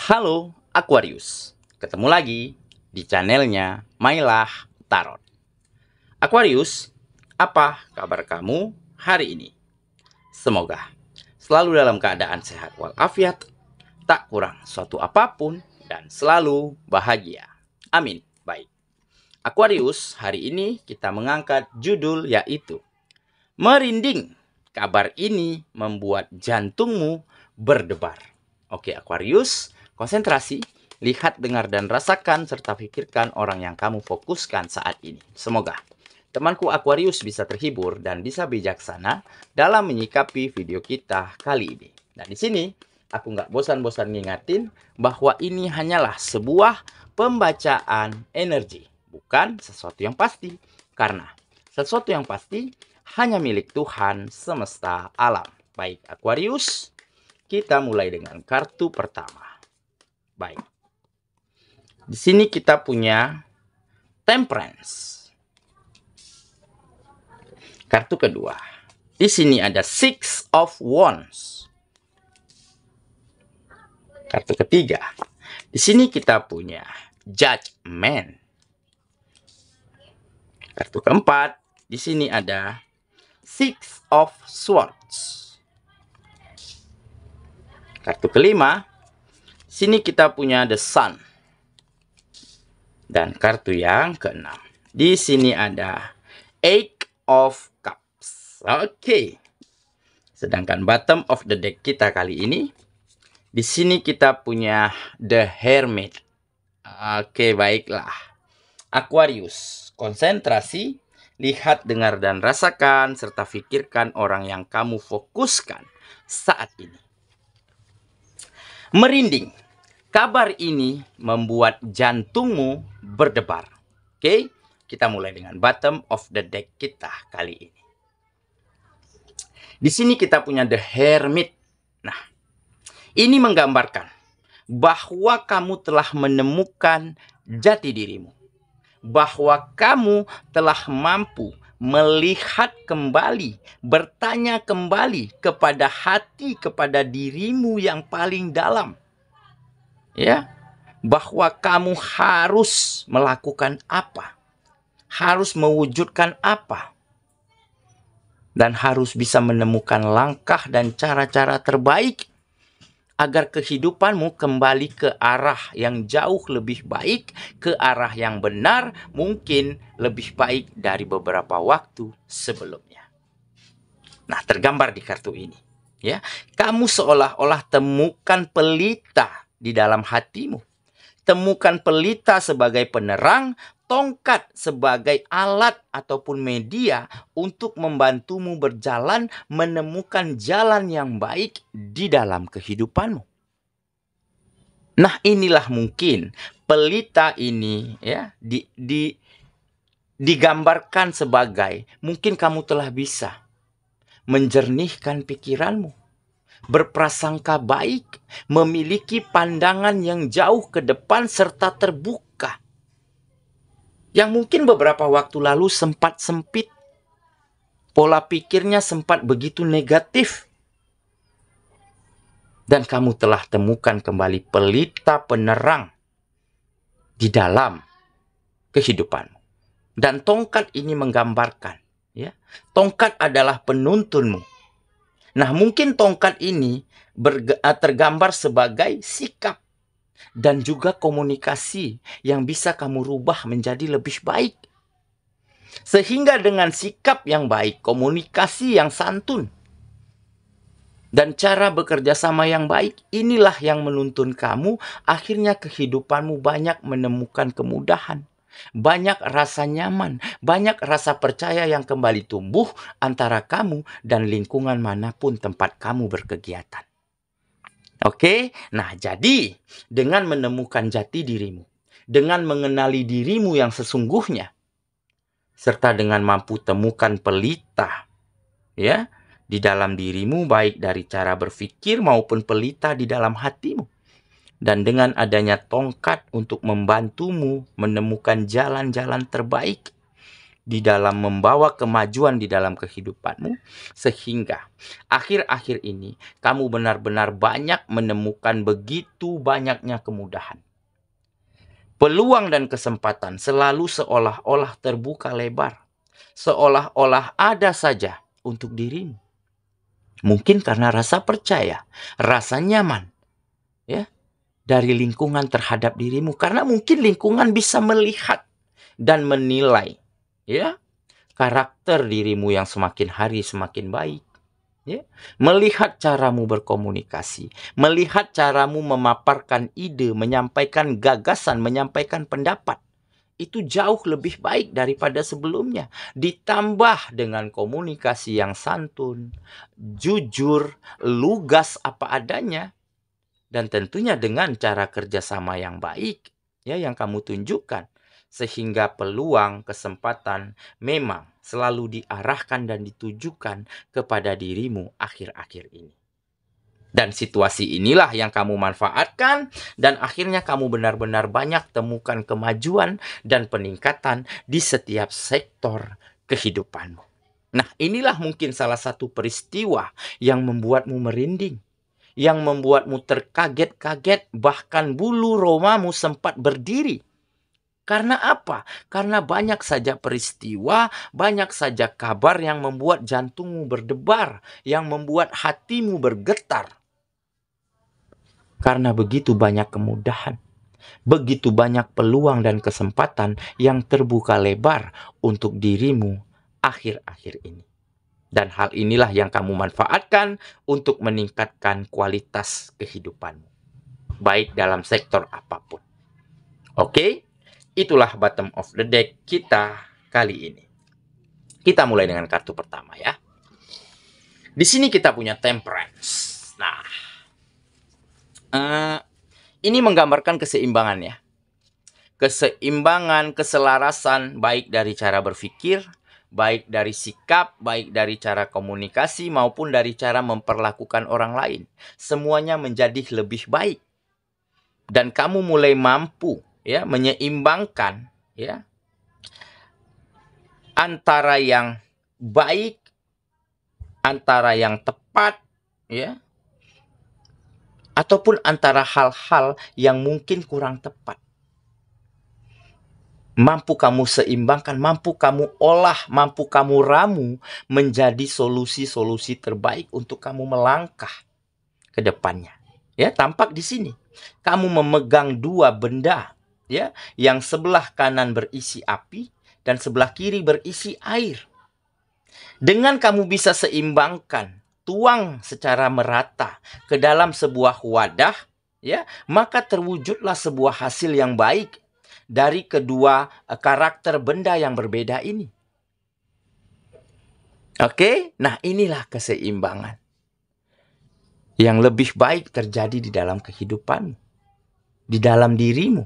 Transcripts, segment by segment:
Halo Aquarius, ketemu lagi di channelnya Mailah Tarot. Aquarius, apa kabar kamu hari ini? Semoga selalu dalam keadaan sehat walafiat, tak kurang suatu apapun, dan selalu bahagia. Amin. Baik, Aquarius, hari ini kita mengangkat judul yaitu Merinding. Kabar ini membuat jantungmu berdebar. Oke Aquarius, konsentrasi, lihat, dengar, dan rasakan, serta pikirkan orang yang kamu fokuskan saat ini. Semoga temanku Aquarius bisa terhibur dan bisa bijaksana dalam menyikapi video kita kali ini. Nah, di sini aku nggak bosan-bosan ngingatin bahwa ini hanyalah sebuah pembacaan energi, bukan sesuatu yang pasti. Karena sesuatu yang pasti hanya milik Tuhan semesta alam. Baik Aquarius, kita mulai dengan kartu pertama. Baik. Di sini kita punya Temperance. Kartu kedua. Di sini ada Six of Wands. Kartu ketiga. Di sini kita punya Judgment. Kartu keempat. Di sini ada Six of Swords. Kartu kelima, sini kita punya The Sun. Dan kartu yang keenam, di sini ada Eight of Cups. Oke. Sedangkan bottom of the deck kita kali ini, di sini kita punya The Hermit. Oke, baiklah. Aquarius, konsentrasi, lihat, dengar, dan rasakan, serta pikirkan orang yang kamu fokuskan saat ini. Merinding. Kabar ini membuat jantungmu berdebar. Oke, kita mulai dengan bottom of the deck kita kali ini. Di sini kita punya The Hermit. Nah, ini menggambarkan bahwa kamu telah menemukan jati dirimu. Bahwa kamu telah mampu melihat kembali, bertanya kembali kepada hati, kepada dirimu yang paling dalam. Ya, bahwa kamu harus melakukan apa, harus mewujudkan apa, dan harus bisa menemukan langkah dan cara-cara terbaik agar kehidupanmu kembali ke arah yang jauh lebih baik, ke arah yang benar, mungkin lebih baik dari beberapa waktu sebelumnya. Nah, tergambar di kartu ini, ya, kamu seolah-olah temukan pelita di dalam hatimu. Temukan pelita sebagai penerang, tongkat sebagai alat ataupun media untuk membantumu berjalan, menemukan jalan yang baik di dalam kehidupanmu. Nah, inilah mungkin pelita ini, ya, digambarkan sebagai mungkin kamu telah bisa menjernihkan pikiranmu, berprasangka baik, memiliki pandangan yang jauh ke depan serta terbuka. Yang mungkin beberapa waktu lalu sempat sempit. Pola pikirnya sempat begitu negatif. Dan kamu telah temukan kembali pelita penerang di dalam kehidupanmu. Dan tongkat ini menggambarkan, ya, tongkat adalah penuntunmu. Nah, mungkin tongkat ini tergambar sebagai sikap dan juga komunikasi yang bisa kamu rubah menjadi lebih baik. Sehingga dengan sikap yang baik, komunikasi yang santun, dan cara bekerja sama yang baik, inilah yang menuntun kamu, akhirnya kehidupanmu banyak menemukan kemudahan. Banyak rasa nyaman, banyak rasa percaya yang kembali tumbuh antara kamu dan lingkungan manapun tempat kamu berkegiatan. Oke, nah jadi dengan menemukan jati dirimu, dengan mengenali dirimu yang sesungguhnya, serta dengan mampu temukan pelita, ya, di dalam dirimu, baik dari cara berpikir maupun pelita di dalam hatimu. Dan dengan adanya tongkat untuk membantumu menemukan jalan-jalan terbaik, di dalam membawa kemajuan di dalam kehidupanmu, sehingga akhir-akhir ini kamu benar-benar banyak menemukan begitu banyaknya kemudahan. Peluang dan kesempatan selalu seolah-olah terbuka lebar, seolah-olah ada saja untuk dirimu. Mungkin karena rasa percaya, rasa nyaman, ya, dari lingkungan terhadap dirimu, karena mungkin lingkungan bisa melihat dan menilai, ya, karakter dirimu yang semakin hari semakin baik, ya, melihat caramu berkomunikasi, melihat caramu memaparkan ide, menyampaikan gagasan, menyampaikan pendapat, itu jauh lebih baik daripada sebelumnya. Ditambah dengan komunikasi yang santun, jujur, lugas apa adanya, dan tentunya dengan cara kerjasama yang baik, ya, yang kamu tunjukkan, sehingga peluang, kesempatan memang selalu diarahkan dan ditujukan kepada dirimu akhir-akhir ini. Dan situasi inilah yang kamu manfaatkan, dan akhirnya kamu benar-benar banyak temukan kemajuan dan peningkatan di setiap sektor kehidupanmu. Nah, inilah mungkin salah satu peristiwa yang membuatmu merinding, yang membuatmu terkaget-kaget, bahkan bulu romamu sempat berdiri. Karena apa? Karena banyak saja peristiwa, banyak saja kabar yang membuat jantungmu berdebar, yang membuat hatimu bergetar. Karena begitu banyak kemudahan, begitu banyak peluang dan kesempatan yang terbuka lebar untuk dirimu akhir-akhir ini. Dan hal inilah yang kamu manfaatkan untuk meningkatkan kualitas kehidupanmu, baik dalam sektor apapun. Oke, itulah bottom of the deck kita kali ini. Kita mulai dengan kartu pertama ya. Di sini kita punya Temperance. Nah, ini menggambarkan keseimbangan ya. Keseimbangan, keselarasan, baik dari cara berpikir, baik dari sikap, baik dari cara komunikasi, maupun dari cara memperlakukan orang lain. Semuanya menjadi lebih baik. Dan kamu mulai mampu, ya, menyeimbangkan, ya, antara yang baik, antara yang tepat, ya, ataupun antara hal-hal yang mungkin kurang tepat. Mampu kamu seimbangkan, mampu kamu olah, mampu kamu ramu menjadi solusi-solusi terbaik untuk kamu melangkah ke depannya. Ya, tampak di sini. Kamu memegang dua benda, ya, yang sebelah kanan berisi api dan sebelah kiri berisi air. Dengan kamu bisa seimbangkan, tuang secara merata ke dalam sebuah wadah, ya, maka terwujudlah sebuah hasil yang baik dari kedua karakter benda yang berbeda ini. Oke, nah inilah keseimbangan yang lebih baik terjadi di dalam kehidupanmu, di dalam dirimu.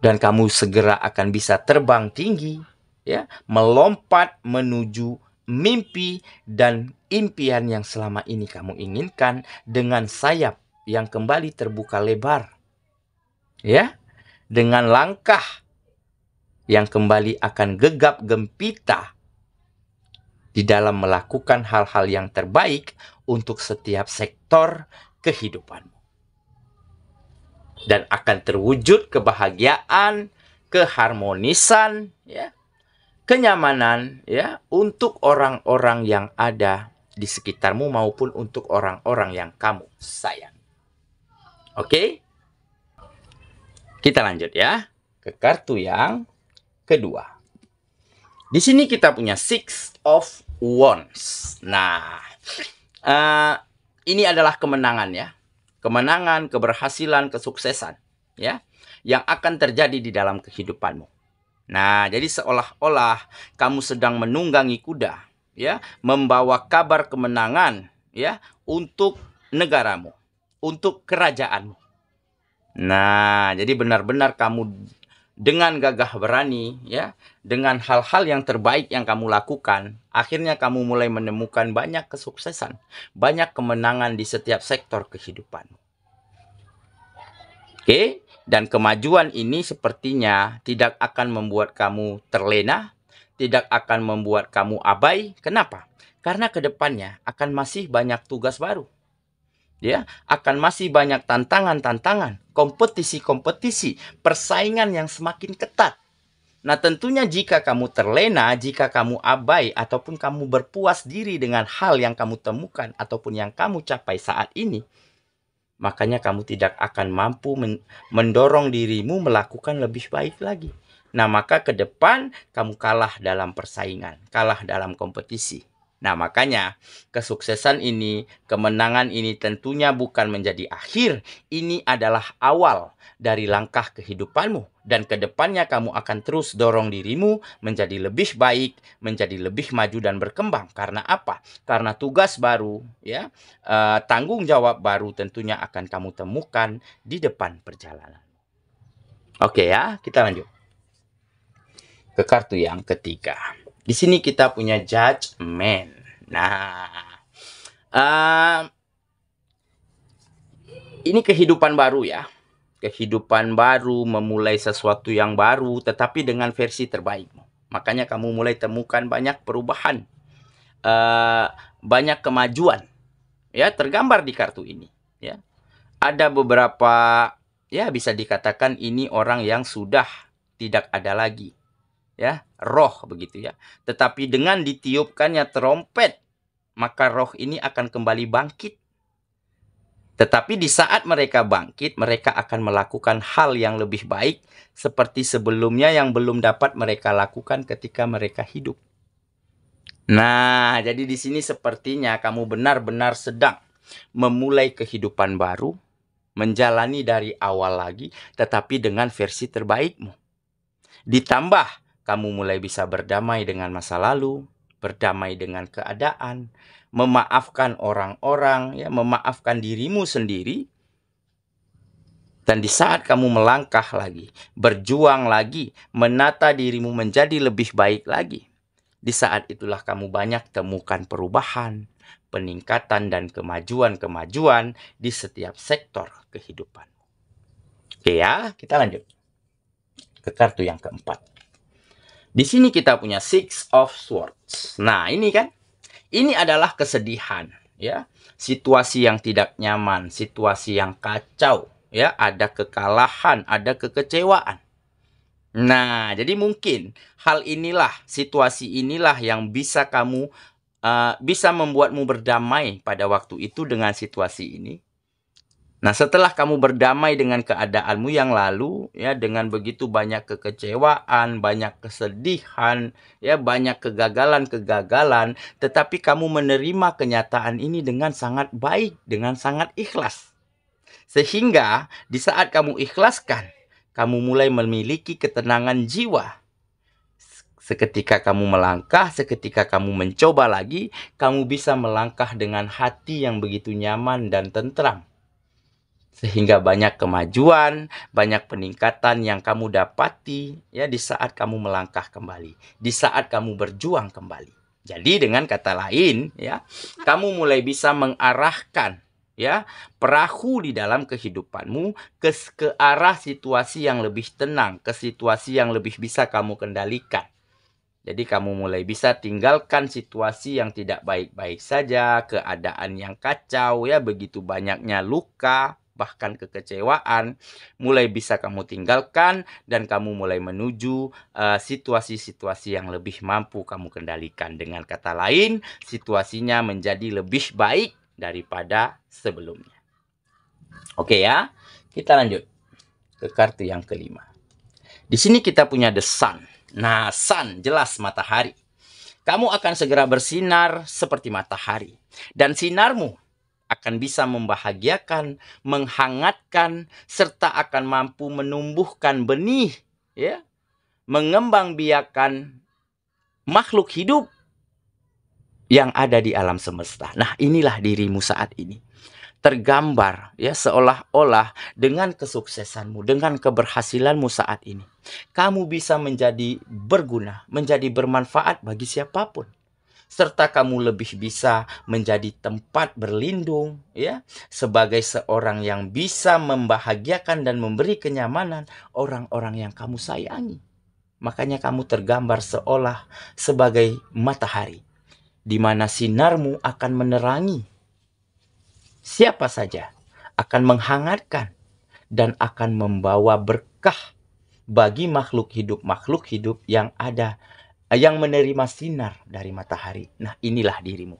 Dan kamu segera akan bisa terbang tinggi, ya, melompat menuju mimpi dan impian yang selama ini kamu inginkan dengan sayap yang kembali terbuka lebar. Ya, dengan langkah yang kembali akan gegap gempita di dalam melakukan hal-hal yang terbaik untuk setiap sektor kehidupanmu. Dan akan terwujud kebahagiaan, keharmonisan, ya, kenyamanan, ya, untuk orang-orang yang ada di sekitarmu maupun untuk orang-orang yang kamu sayang. Oke? Kita lanjut ya ke kartu yang kedua. Di sini kita punya Six of Wands. Nah, ini adalah kemenangan ya. Kemenangan, keberhasilan, kesuksesan ya, yang akan terjadi di dalam kehidupanmu. Nah, jadi seolah-olah kamu sedang menunggangi kuda, ya, membawa kabar kemenangan, ya, untuk negaramu, untuk kerajaanmu. Nah, jadi benar-benar kamu dengan gagah berani, ya, dengan hal-hal yang terbaik yang kamu lakukan, akhirnya kamu mulai menemukan banyak kesuksesan, banyak kemenangan di setiap sektor kehidupanmu. Oke, dan kemajuan ini sepertinya tidak akan membuat kamu terlena, tidak akan membuat kamu abai. Kenapa? Karena kedepannya akan masih banyak tugas baru. Ya, akan masih banyak tantangan-tantangan, kompetisi-kompetisi, persaingan yang semakin ketat. Nah, tentunya jika kamu terlena, jika kamu abai, ataupun kamu berpuas diri dengan hal yang kamu temukan, ataupun yang kamu capai saat ini, makanya kamu tidak akan mampu mendorong dirimu melakukan lebih baik lagi. Nah, maka ke depan kamu kalah dalam persaingan, kalah dalam kompetisi. Nah, makanya kesuksesan ini, kemenangan ini tentunya bukan menjadi akhir. Ini adalah awal dari langkah kehidupanmu. Dan ke depannya kamu akan terus dorong dirimu menjadi lebih baik, menjadi lebih maju dan berkembang. Karena apa? Karena tugas baru, ya, tanggung jawab baru tentunya akan kamu temukan di depan perjalanan. Oke ya, kita lanjut ke kartu yang ketiga. Di sini kita punya Judgment. Nah, ini kehidupan baru ya. Kehidupan baru, memulai sesuatu yang baru, tetapi dengan versi terbaikmu. Makanya kamu mulai temukan banyak perubahan, banyak kemajuan. Ya, tergambar di kartu ini. Ya, ada beberapa, ya bisa dikatakan ini orang yang sudah tidak ada lagi. Ya, roh begitu ya. Tetapi dengan ditiupkannya trompet, maka roh ini akan kembali bangkit. Tetapi di saat mereka bangkit, mereka akan melakukan hal yang lebih baik seperti sebelumnya yang belum dapat mereka lakukan ketika mereka hidup. Nah, jadi di sini sepertinya kamu benar-benar sedang memulai kehidupan baru, menjalani dari awal lagi, tetapi dengan versi terbaikmu. Ditambah kamu mulai bisa berdamai dengan masa lalu, berdamai dengan keadaan, memaafkan orang-orang, ya, memaafkan dirimu sendiri. Dan di saat kamu melangkah lagi, berjuang lagi, menata dirimu menjadi lebih baik lagi, di saat itulah kamu banyak temukan perubahan, peningkatan dan kemajuan-kemajuan di setiap sektor kehidupan. Oke ya, kita lanjut ke kartu yang keempat. Di sini kita punya Six of Swords. Nah, ini kan, ini adalah kesedihan, ya, situasi yang tidak nyaman, situasi yang kacau, ya, ada kekalahan, ada kekecewaan. Nah, jadi mungkin hal inilah, situasi inilah yang bisa kamu bisa membuatmu berdamai pada waktu itu dengan situasi ini. Nah, setelah kamu berdamai dengan keadaanmu yang lalu, ya, dengan begitu banyak kekecewaan, banyak kesedihan, ya, banyak kegagalan-kegagalan, tetapi kamu menerima kenyataan ini dengan sangat baik, dengan sangat ikhlas. Sehingga di saat kamu ikhlaskan, kamu mulai memiliki ketenangan jiwa. Seketika kamu melangkah, seketika kamu mencoba lagi, kamu bisa melangkah dengan hati yang begitu nyaman dan tentram. Sehingga banyak kemajuan, banyak peningkatan yang kamu dapati, ya, di saat kamu melangkah kembali, di saat kamu berjuang kembali. Jadi dengan kata lain, ya, kamu mulai bisa mengarahkan, ya, perahu di dalam kehidupanmu ke arah situasi yang lebih tenang, ke situasi yang lebih bisa kamu kendalikan. Jadi kamu mulai bisa tinggalkan situasi yang tidak baik-baik saja, keadaan yang kacau, ya, begitu banyaknya luka, bahkan kekecewaan, mulai bisa kamu tinggalkan dan kamu mulai menuju situasi-situasi yang lebih mampu kamu kendalikan. Dengan kata lain, situasinya menjadi lebih baik daripada sebelumnya. Oke ya, kita lanjut ke kartu yang kelima. Di sini kita punya The Sun. Nah, Sun jelas matahari. Kamu akan segera bersinar seperti matahari. Dan sinarmu akan bisa membahagiakan, menghangatkan, serta akan mampu menumbuhkan benih, ya, mengembangbiakan makhluk hidup yang ada di alam semesta. Nah, inilah dirimu saat ini. Tergambar, ya, seolah-olah dengan kesuksesanmu, dengan keberhasilanmu saat ini, kamu bisa menjadi berguna, menjadi bermanfaat bagi siapapun. Serta kamu lebih bisa menjadi tempat berlindung, ya, sebagai seorang yang bisa membahagiakan dan memberi kenyamanan orang-orang yang kamu sayangi. Makanya kamu tergambar seolah sebagai matahari, di mana sinarmu akan menerangi siapa saja, akan menghangatkan, dan akan membawa berkah bagi makhluk hidup yang ada, yang menerima sinar dari matahari. Nah, inilah dirimu.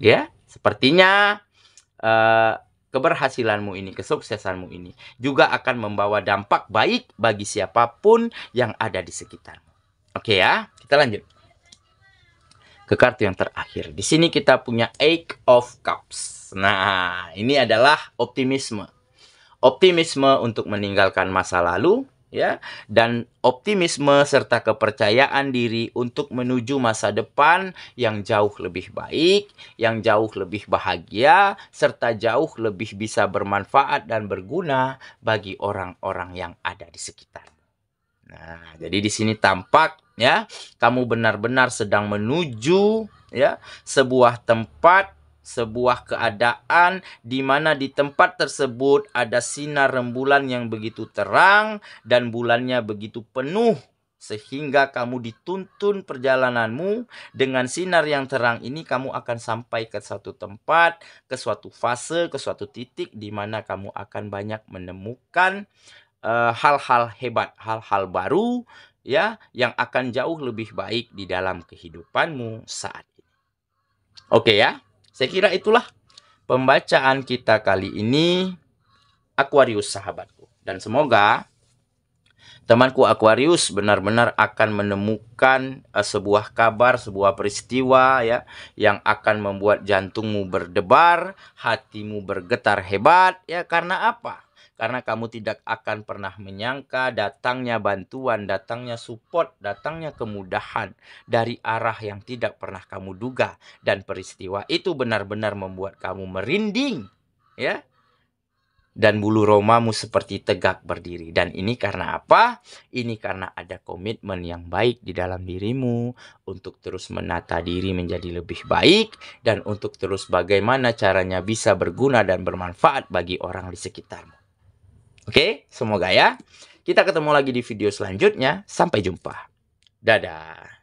Ya, sepertinya keberhasilanmu ini, kesuksesanmu ini juga akan membawa dampak baik bagi siapapun yang ada di sekitarmu. Oke ya, kita lanjut ke kartu yang terakhir. Di sini kita punya Eight of Cups. Nah, ini adalah optimisme. Optimisme untuk meninggalkan masa lalu, ya, dan optimisme serta kepercayaan diri untuk menuju masa depan yang jauh lebih baik, yang jauh lebih bahagia, serta jauh lebih bisa bermanfaat dan berguna bagi orang-orang yang ada di sekitar. Nah, jadi di sini tampak, ya, kamu benar-benar sedang menuju, ya, sebuah tempat, sebuah keadaan di mana di tempat tersebut ada sinar rembulan yang begitu terang dan bulannya begitu penuh, sehingga kamu dituntun perjalananmu dengan sinar yang terang ini. Kamu akan sampai ke suatu tempat, ke suatu fase, ke suatu titik di mana kamu akan banyak menemukan hal-hal hebat, hal-hal baru, ya, yang akan jauh lebih baik di dalam kehidupanmu saat ini. Oke ya. Saya kira itulah pembacaan kita kali ini, Aquarius sahabatku. Dan semoga temanku Aquarius benar-benar akan menemukan sebuah kabar, sebuah peristiwa, ya, yang akan membuat jantungmu berdebar, hatimu bergetar hebat, ya. Karena apa? Karena kamu tidak akan pernah menyangka datangnya bantuan, datangnya support, datangnya kemudahan dari arah yang tidak pernah kamu duga. Dan peristiwa itu benar-benar membuat kamu merinding, ya. Dan bulu romamu seperti tegak berdiri. Dan ini karena apa? Ini karena ada komitmen yang baik di dalam dirimu untuk terus menata diri menjadi lebih baik, dan untuk terus bagaimana caranya bisa berguna dan bermanfaat bagi orang di sekitarmu. Oke, semoga ya. Kita ketemu lagi di video selanjutnya. Sampai jumpa. Dadah.